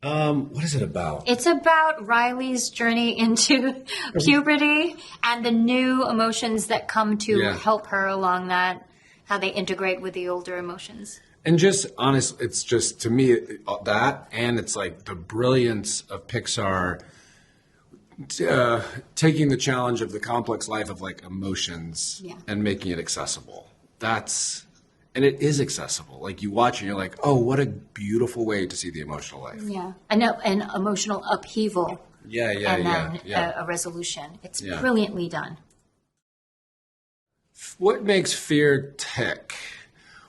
What is it about? It's about Riley's journey into puberty and the new emotions that come to Yeah. help her along that, how they integrate with the older emotions. And just honest, it's just to me that, and it's like the brilliance of Pixar taking the challenge of the complex life of like emotions Yeah. and making it accessible. And it is accessible. Like you watch and you're like, oh, what a beautiful way to see the emotional life. Yeah. An emotional upheaval Yeah, and then yeah. a resolution. It's Yeah. brilliantly done. What makes fear tick?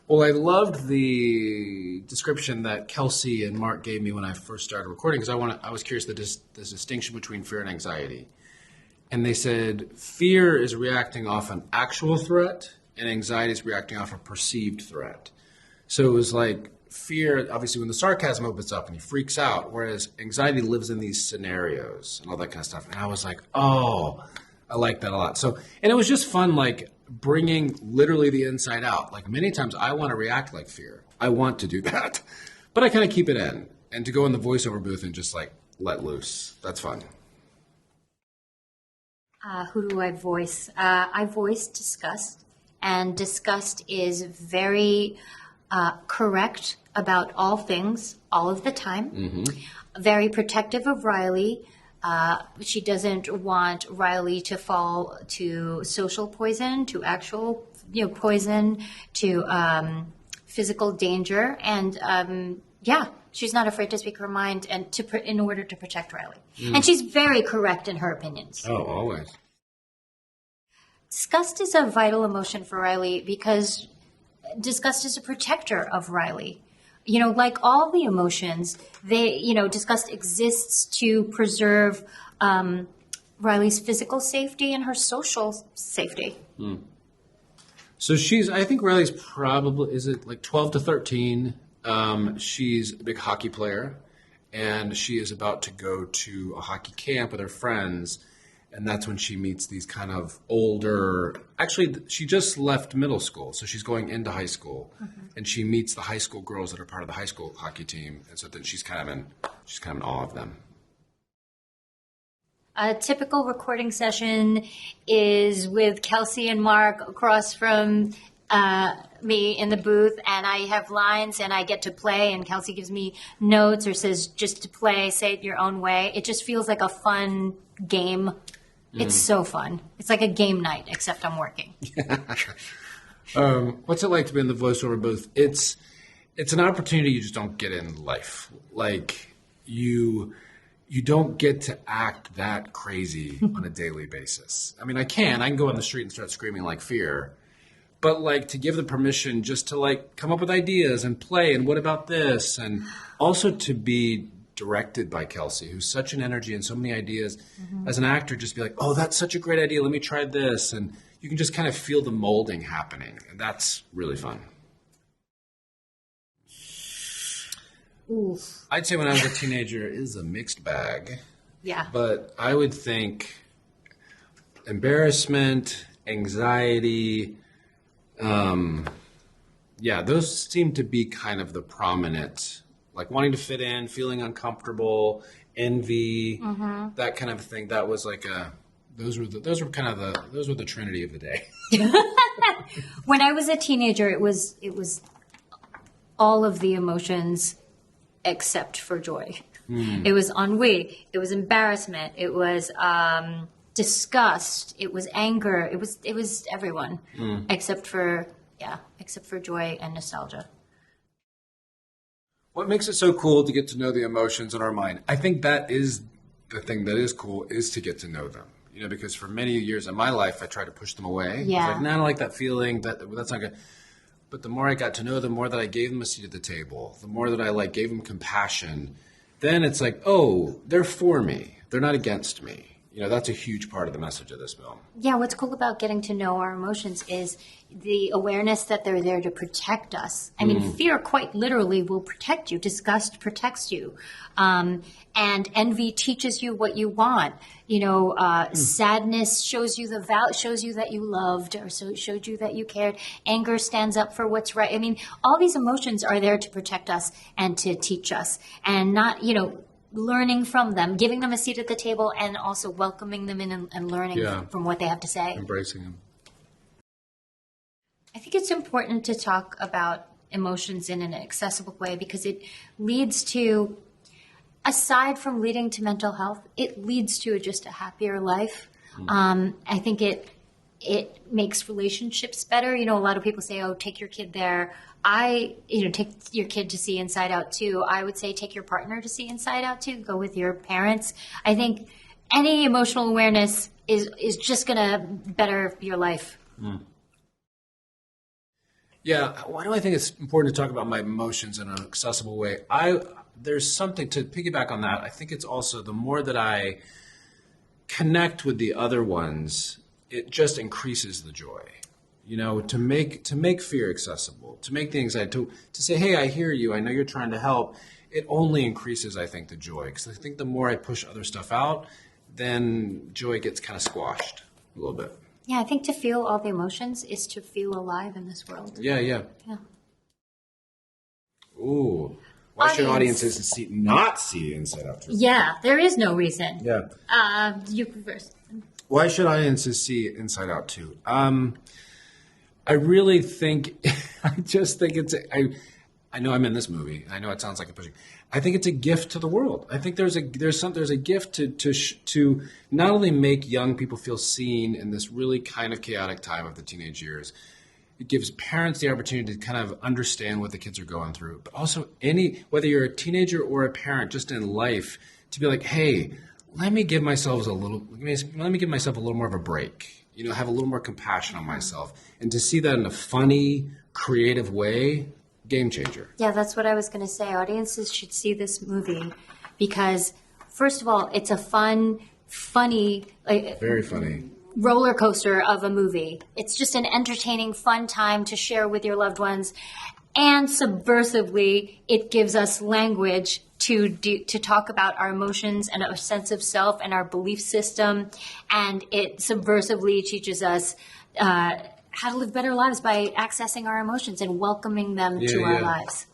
Well, I loved the description that Kelsey and Mark gave me when I first started recording because I was curious the distinction between fear and anxiety. And they said fear is reacting off an actual threat and anxiety is reacting off a perceived threat. So it was like fear, obviously when the sarcasm opens up and he freaks out, whereas anxiety lives in these scenarios and all that kind of stuff. And I was like, oh, I like that a lot. So, and it was just fun, like bringing literally the inside out. Like many times I want to react like fear. I want to do that, but I kind of keep it in. And to go in the voiceover booth and just like let loose, that's fun. Who do I voice? I voice disgust, and disgust is very correct about all things, all of the time. Very protective of Riley. She doesn't want Riley to fall to social poison, to actual poison, to physical danger, and she's not afraid to speak her mind and in order to protect Riley. And she's very correct in her opinions. Oh, always. Disgust is a vital emotion for Riley because disgust is a protector of Riley. Like all the emotions, disgust exists to preserve Riley's physical safety and her social safety. So I think Riley's probably, is it like 12 to 13? She's a big hockey player, and she is about to go to a hockey camp with her friends, and that's when she meets these kind of older, actually, she just left middle school, so she's going into high school, and she meets the high school girls that are part of the high school hockey team, and so then she's kind of in awe of them. A typical recording session is with Kelsey and Mark across from me in the booth, and I have lines and I get to play, and Kelsey gives me notes or says just to play, say it your own way. It just feels like a fun game. It's so fun. It's like a game night, except I'm working. What's it like to be in the voiceover booth? It's an opportunity you just don't get in life. Like you don't get to act that crazy on a daily basis. I mean, I can go on the street and start screaming like fear, but like to give the permission just to like come up with ideas and play and what about this, and also to be directed by Kelsey, who's such an energy and so many ideas. As an actor, just be like, oh, that's such a great idea. Let me try this. And you can just kind of feel the molding happening. And that's really fun. Oof. I'd say when I was a teenager, it is a mixed bag. Yeah. But I would think embarrassment, anxiety, those seem to be kind of the prominent, like wanting to fit in, feeling uncomfortable, envy, that kind of thing. That was like those were the trinity of the day. When I was a teenager, it was all of the emotions except for joy. It was ennui. It was embarrassment. It was disgust. It was anger. It was everyone except for joy and nostalgia. What makes it so cool to get to know the emotions in our mind? I think that is the thing that is cool, is to get to know them. Because for many years in my life, I tried to push them away. Yeah. I was like, no, I don't like that feeling. That's not good. But the more I got to know them, the more that I gave them a seat at the table, the more that I gave them compassion, then it's like, oh, they're for me. They're not against me. That's a huge part of the message of this film. Yeah, what's cool about getting to know our emotions is the awareness that they're there to protect us. I mean, fear quite literally will protect you. Disgust protects you. And envy teaches you what you want. Sadness shows you shows you that you loved, or showed you that you cared. Anger stands up for what's right. I mean, all these emotions are there to protect us and to teach us, and not, learning from them, giving them a seat at the table, and also welcoming them in and learning from what they have to say. Embracing them. I think it's important to talk about emotions in an accessible way because it leads to, aside from leading to mental health, it leads to just a happier life. I think it makes relationships better. A lot of people say, "Oh, take your kid there." Take your kid to see Inside Out 2. I would say take your partner to see Inside Out 2. Go with your parents. I think any emotional awareness is just going to better your life. Yeah. Why do I think it's important to talk about my emotions in an accessible way? There's something to piggyback on that. I think it's also the more that I connect with the other ones, it just increases the joy. To make fear accessible, to make the anxiety, to say, hey, I hear you, I know you're trying to help, it only increases, I think, the joy. Because I think the more I push other stuff out, then joy gets kind of squashed a little bit. Yeah, I think to feel all the emotions is to feel alive in this world. Yeah. Ooh. Why should audiences not see Inside Out 2? Yeah, there is no reason. Yeah. You first. Why should audiences see Inside Out 2? I really think, I know I'm in this movie. I know it sounds like I'm pushing. I think it's a gift to the world. I think there's a gift to not only make young people feel seen in this really kind of chaotic time of the teenage years. It gives parents the opportunity to kind of understand what the kids are going through, but also whether you're a teenager or a parent, just in life, to be like, hey, let me give myself a little more of a break. Have a little more compassion on myself. And to see that in a funny, creative way, game changer. Yeah, that's what I was going to say. Audiences should see this movie because, first of all, it's a funny, very funny roller coaster of a movie. It's just an entertaining, fun time to share with your loved ones. And subversively, it gives us language to talk about our emotions and our sense of self and our belief system. And it subversively teaches us how to live better lives by accessing our emotions and welcoming them to our lives.